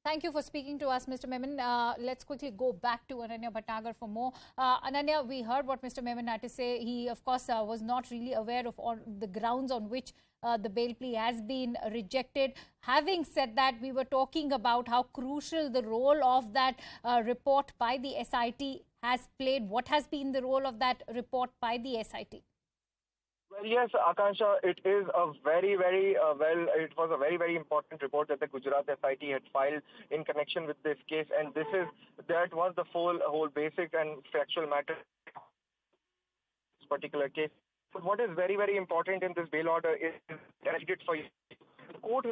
Thank you for speaking to us, Mr. Memon. Let's quickly go back to Ananya Bhatnagar for more. Ananya, we heard what Mr. Memon had to say. He, of course, was not really aware of all the grounds on which the bail plea has been rejected. Having said that, we were talking about how crucial the role of that report by the SIT has played. What has been the role of that report by the SIT? Well, yes, Akansha, it is a it was a very important report that the Gujarat SIT had filed in connection with this case, and that was the whole basic and factual matter of this particular case. But what is very important in this bail order is that I did for you. The court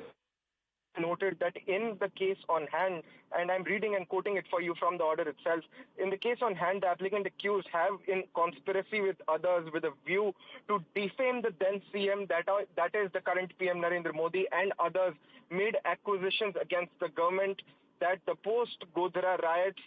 noted that in the case on hand, and I'm reading and quoting it for you from the order itself, in the case on hand, the applicant accused have in conspiracy with others with a view to defame the then CM, that is the current PM Narendra Modi, and others, made accusations against the government that the post-Gujarat riots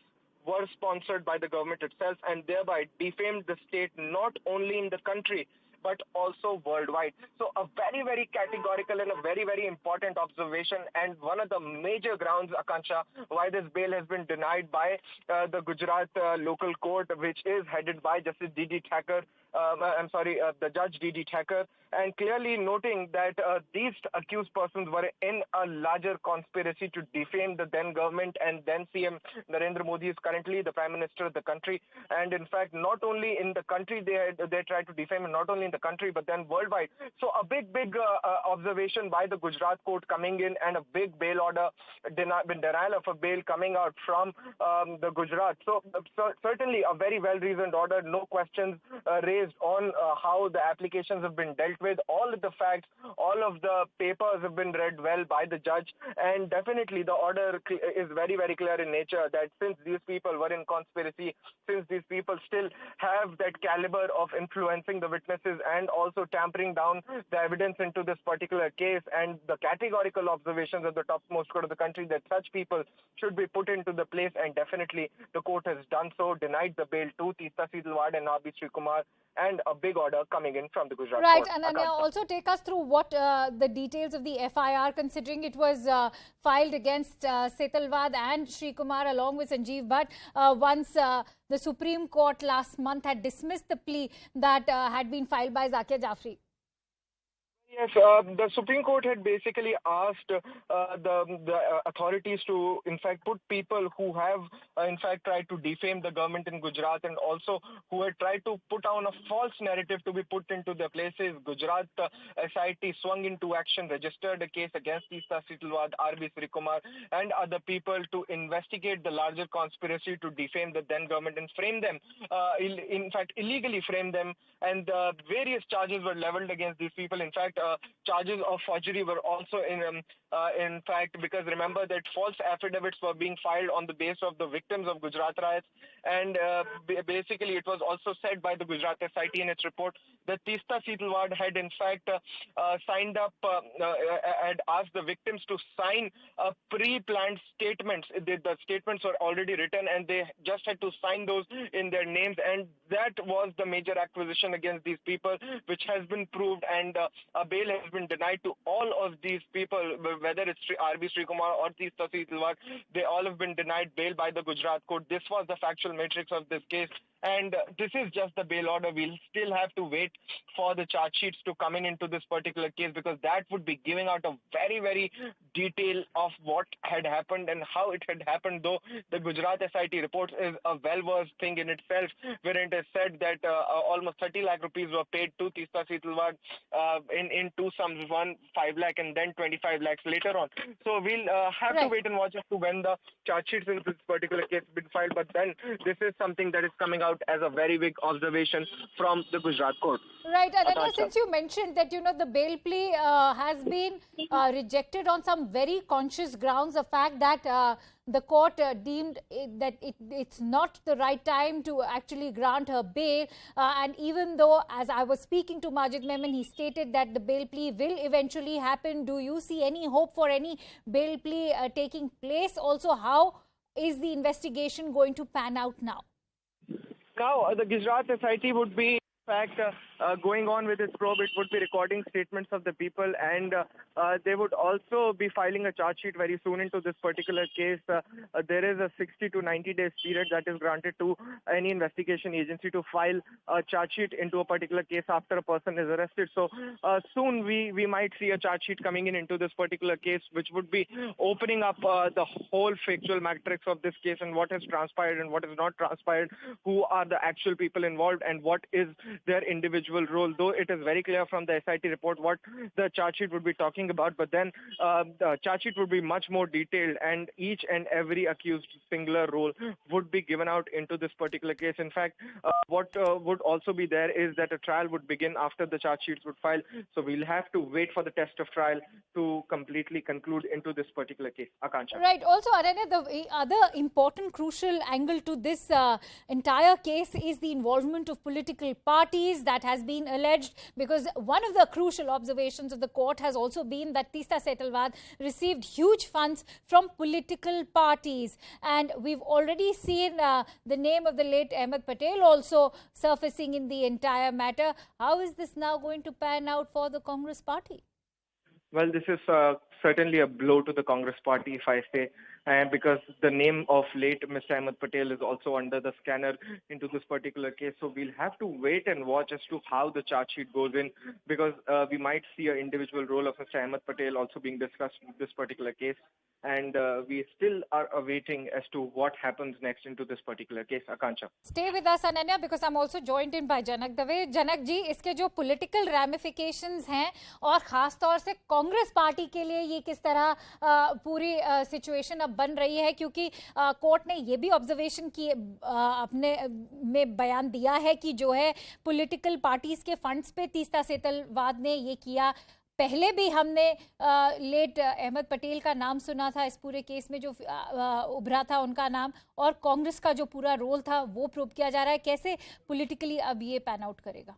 were sponsored by the government itself and thereby defamed the state not only in the country but also worldwide. So a very categorical and a very important observation, and one of the major grounds, Akansha, why this bail has been denied by the Gujarat local court, which is headed by Justice D.D. Thakur, the Judge D.D. Thakur, and clearly noting that these accused persons were in a larger conspiracy to defame the then government, and then CM Narendra Modi is currently the Prime Minister of the country. And in fact, not only in the country they tried to defame, and not only in the country but then worldwide. So a big observation by the Gujarat court coming in, and a big bail order, denial of a bail coming out from the Gujarat. So certainly a very well-reasoned order, no questions raised on how the applications have been dealt with. All of the facts, all of the papers have been read well by the judge, and definitely the order is very clear in nature that since these people were in conspiracy, since these people still have that caliber of influencing the witnesses and also tampering down the evidence into this particular case, and the categorical observations of the topmost court of the country that such people should be put into the place, and definitely the court has done so, denied the bail to Teesta Setalvad and R.B. Srikumar, and a big order coming in from the Gujarat right, court. And also take us through what the details of the FIR, considering it was filed against Setalvad and Srikumar along with Sanjeev Bhatt once the Supreme Court last month had dismissed the plea that had been filed by Zakia Jafri. Yes, the Supreme Court had basically asked the authorities to, in fact, put people who have, in fact, tried to defame the government in Gujarat, and also who had tried to put on a false narrative to be put into their places. Gujarat SIT swung into action, registered a case against Teesta Setalvad, R.B. Srikumar, and other people to investigate the larger conspiracy to defame the then government and frame them, in fact, illegally frame them, and various charges were leveled against these people. In fact, charges of forgery were also in fact, because remember that false affidavits were being filed on the base of the victims of Gujarat riots, and basically it was also said by the Gujarat SIT in its report that Teesta Setalvad had in fact signed up, had asked the victims to sign pre-planned statements. The statements were already written and they just had to sign those in their names, and that was the major acquisition against these people, which has been proved, and a bail has been denied to all of these people, whether it's R.B. Srikumar or Teesta Setalvad. They all have been denied bail by the Gujarat court. This was the factual matrix of this case, and this is just the bail order. We'll still have to wait for the charge sheets to come into this particular case, because that would be giving out a very detail of what had happened and how it had happened, though the Gujarat SIT report is a well-versed thing in itself, wherein it is said that almost 30 lakh rupees were paid to Teesta Setalvad in two sums, one 5 lakh and then 25 lakhs later on. So we'll have to wait and watch as to when the charge sheets in this particular case have been filed, but then this is something that is coming out as a very big observation from the Gujarat court. Right, and since you mentioned that, the bail plea has been rejected on some very conscious grounds, the fact that the court deemed that it's not the right time to actually grant her bail, and even though, as I was speaking to Majid Memon, he stated that the bail plea will eventually happen. Do you see any hope for any bail plea taking place? Also, how is the investigation going to pan out now? Now, the Gujarat SIT would be, in fact, going on with its probe. It would be recording statements of the people, and they would also be filing a charge sheet very soon into this particular case. There is a 60 to 90 days period that is granted to any investigation agency to file a charge sheet into a particular case after a person is arrested. So soon we might see a charge sheet coming into this particular case, which would be opening up the whole factual matrix of this case and what has transpired and what has not transpired, who are the actual people involved and what is their individual role. Though it is very clear from the SIT report what the charge sheet would be talking about, but then the charge sheet would be much more detailed, and each and every accused singular role would be given out into this particular case. In fact, what would also be there is that a trial would begin after the charge sheets would file. So we'll have to wait for the test of trial to completely conclude into this particular case. Akansha. Right. Also, Anany, the other important crucial angle to this entire case is the involvement of political parties that has been alleged, because one of the crucial observations of the court has also been that Teesta Setalvad received huge funds from political parties. And we've already seen the name of the late Ahmed Patel also surfacing in the entire matter. How is this now going to pan out for the Congress party? Well, this is certainly a blow to the Congress party, if I say, because the name of late Mr. Ahmed Patel is also under the scanner into this particular case. So we'll have to wait and watch as to how the charge sheet goes in, because we might see an individual role of Mr. Ahmed Patel also being discussed in this particular case. And we still are awaiting as to what happens next into this particular case. Akansha. Stay with us, Ananya, because I'm also joined in by Janak Dave. Janak जी, इसके जो political ramifications हैं और खास तौर से Congress party के लिए ये किस तरह पूरी सिचुएशन अब बन रही है, क्योंकि कोर्ट ने ये भी ऑब्जर्वेशन की अपने में बयान दिया है कि जो है पॉलिटिकल पार्टीज के फंड्स पे तीस्ता सेतलवाद ने ये किया। पहले भी हमने लेट अहमद पटेल का नाम सुना था इस पूरे केस में, जो उभरा था उनका नाम, और कांग्रेस का जो पूरा रोल था वो प्रूव किया जा रहा है। कैसे पॉलिटिकली अब ये पैन आउट करेगा?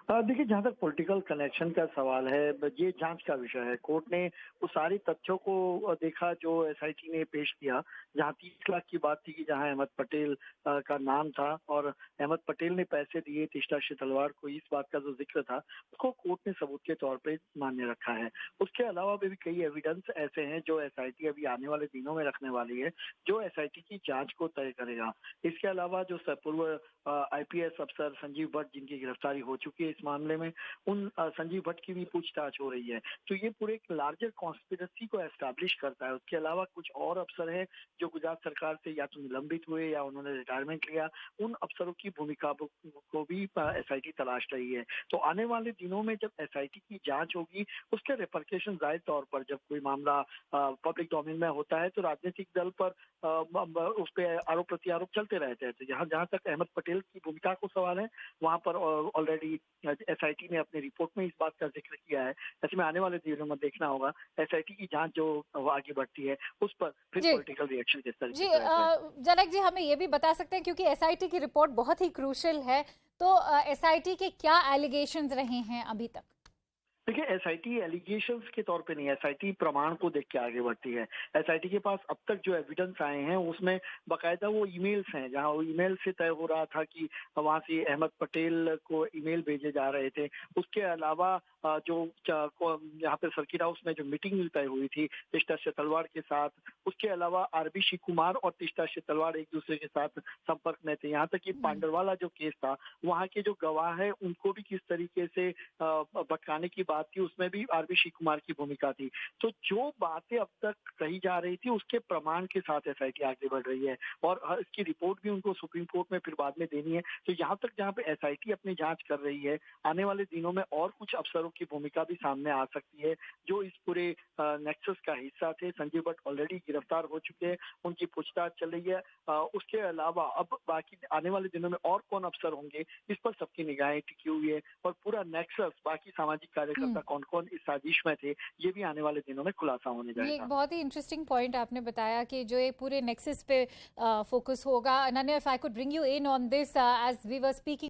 देखिए, जहां तक पॉलिटिकल कनेक्शन का सवाल है, ये जांच का विषय है। कोर्ट ने उस सारी तथ्यों को देखा जो एसआईटी ने पेश किया, जहां 30 लाख की बात थी कि जहां अहमद पटेल का नाम था और अहमद पटेल ने पैसे दिए तीस्ता सेतलवाद को, इस बात का जो जिक्र था उसको कोर्ट ने सबूत के तौर पे मान्य रखा है। उसके अलावा भी कई एविडेंस ऐसे हैं जो एसआईटी अभी आने वाले दिनों में रखने वाली है, जो एसआईटी की जांच को तय करेगा। इसके अलावा जो पूर्व आईपीएस अफसर संजीव भट्ट, जिनकी गिरफ्तारी हो चुकी है इस मामले में, उन संजीव भट्ट की भी पूछताछ हो रही है। तो ये पूरे एक लार्जर कॉन्स्पिरेसी को एस्टैब्लिश करता है। उसके अलावा कुछ और अफसर हैं जो गुजरात सरकार से या तो निलंबित हुए या उन्होंने रिटायरमेंट लिया, उन अफसरों की भूमिका को भी एसआईटी तलाश रही है। तो आने वाले दिनों में जब एसआईटी की जांच होगी, उसके रिपरकेशन जाहिर तौर पर, जब कोई मामला पब्लिक डोमेन में होता है तो राजनीतिक दल पर उस पर आरोप प्रत्यारोप चलते रहते हैं। तो जहां तक अहमद पटेल की भूमिका को सवाल है, वहां पर ऑलरेडी एसआईटी ने अपनी रिपोर्ट में इस बात का जिक्र किया है। ऐसे में आने वाले दिनों में देखना होगा एसआईटी की जांच जो आगे बढ़ती है उस पर फिर पॉलिटिकल रिएक्शन किस तरह जी। जनक जी, हमें ये भी बता सकते हैं, क्योंकि एसआईटी की रिपोर्ट बहुत ही क्रूशियल है, तो एसआईटी के क्या एलिगेशंस रहे हैं अभी तक? देखिए, एसआईटी एलिगेशंस के तौर पे नहीं, एसआईटी प्रमाण को देख के आगे बढ़ती है। एसआईटी के पास अब तक जो एविडेंस आए हैं उसमें बकायदा वो ईमेल्स हैं, जहां वो ईमेल से तय हो रहा था कि वहां से अहमद पटेल को ईमेल भेजे जा रहे थे। उसके अलावा जो यहाँ पे सर्किट हाउस में जो मीटिंग तय हुई थी तीस्ता सेतलवाद के साथ, उसके अलावा आरबी शिव कुमार और तीस्ता सेतलवाद एक दूसरे के साथ संपर्क में थे। यहाँ तक कि पांडरवाला जो केस था, वहाँ के जो गवाह है उनको भी किस तरीके से भटकाने की बात थी, उसमें भी आरबी शिव कुमार की भूमिका थी। तो जो बातें अब तक कही जा रही थी उसके प्रमाण के साथ एसआईटी आगे बढ़ रही है, और इसकी रिपोर्ट भी उनको सुप्रीम कोर्ट में फिर बाद में देनी है। तो यहाँ तक जहाँ पे एसआईटी अपनी जांच कर रही है, आने वाले दिनों में और कुछ अफसरों की भूमिका भी सामने आ सकती है जो इस पूरे नेक्सस का हिस्सा थे। संजीव भट्ट ऑलरेडी गिरफ्तार हो चुके हैं, उनकी पूछताछ चल रही है। उसके अलावा अब बाकी आने वाले दिनों में और कौन अफसर होंगे, इस पर सबकी निगाहें टिकी हुई है, और पूरा नेक्सस, बाकी सामाजिक कार्यकर्ता कौन कौन इस साजिश में थे, ये भी आने वाले दिनों में खुलासा होने जाएगा। ये बहुत ही इंटरेस्टिंग पॉइंट आपने बताया कि जो ये पूरे नेक्सस पे फोकस होगा। Ananya, if I could bring you in on this, as we were speaking